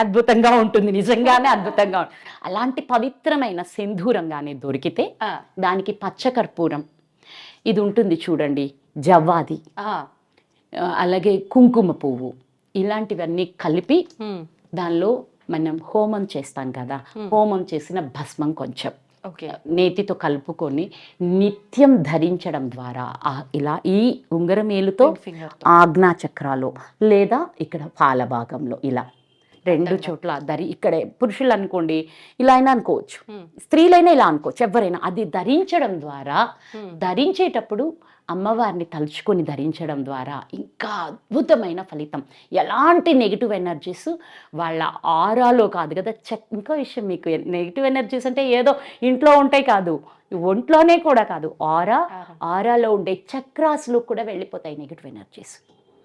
అద్భుతంగా ఉంటుంది, నిజంగానే అద్భుతంగా ఉంటుంది. అలాంటి పవిత్రమైన సింధూరం కానీ దొరికితే దానికి పచ్చకర్పూరం ఇది ఉంటుంది చూడండి, జవ్వాది, అలాగే కుంకుమ పువ్వు, ఇలాంటివన్నీ కలిపి దానిలో మనం హోమం చేస్తాం కదా, హోమం చేసిన భస్మం కొంచెం నేతితో కలుపుకొని నిత్యం ధరించడం ద్వారా ఇలా ఈ ఉంగరమేలుతో ఆజ్ఞా చక్రాలు లేదా ఇక్కడ పాల భాగంలో ఇలా రెండు చోట్ల ఇక్కడే పురుషులు అనుకోండి ఇలా అయినా అనుకోవచ్చు, స్త్రీలైనా ఇలా అనుకోవచ్చు, ఎవరైనా అది ధరించడం ద్వారా, ధరించేటప్పుడు అమ్మవారిని తలుచుకొని ధరించడం ద్వారా ఇంకా అద్భుతమైన ఫలితం. ఎలాంటి నెగిటివ్ ఎనర్జీస్ వాళ్ళ ఆరాలో కాదు కదా. ఇంకో విషయం, మీకు నెగిటివ్ ఎనర్జీస్ అంటే ఏదో ఇంట్లో ఉంటాయి కాదు, ఒంట్లోనే కూడా కాదు, ఆరాలో ఉండే చక్రాస్లో కూడా వెళ్ళిపోతాయి నెగిటివ్ ఎనర్జీస్.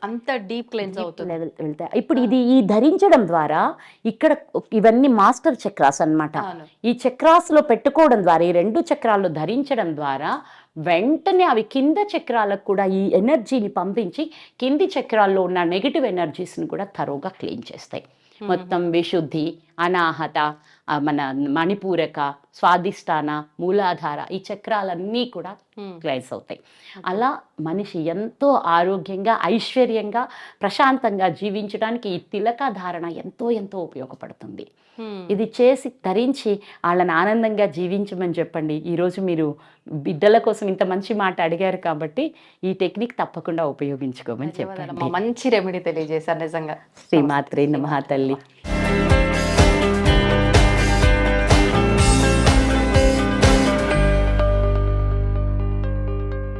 అంత డీప్ క్లెన్స్ అవుతుంది, వెళ్తాయి. ఇప్పుడు ఈ ధరించడం ద్వారా ఇక్కడ ఇవన్నీ మాస్టర్ చక్రాస్ అన్నమాట. ఈ చక్రాస్లో పెట్టుకోవడం ద్వారా, ఈ రెండు చక్రాల్లో ధరించడం ద్వారా వెంటనే అవి కింద చక్రాలకు కూడా ఈ ఎనర్జీని పంపించి కింది చక్రాల్లో ఉన్న నెగిటివ్ ఎనర్జీస్ని కూడా తరోగా క్లీన్ చేస్తాయి. మొత్తం విశుద్ధి, అనాహత, మన మణిపూరక, స్వాదిష్టాన, మూలాధార, ఈ చక్రాలన్నీ కూడా క్లైన్స్ అవుతాయి. అలా మనిషి ఎంతో ఆరోగ్యంగా, ఐశ్వర్యంగా, ప్రశాంతంగా జీవించడానికి ఈ తిలక ధారణ ఎంతో ఎంతో ఉపయోగపడుతుంది. ఇది చేసి ధరించి వాళ్ళని ఆనందంగా జీవించమని చెప్పండి. ఈరోజు మీరు బిడ్డల కోసం ఇంత మంచి మాట అడిగారు కాబట్టి ఈ టెక్నిక్ తప్పకుండా ఉపయోగించుకోమని చెప్పండి. మంచి రెమెడీ తెలియజేశారు నిజంగా. శ్రీమాత్రే నమః తల్లి.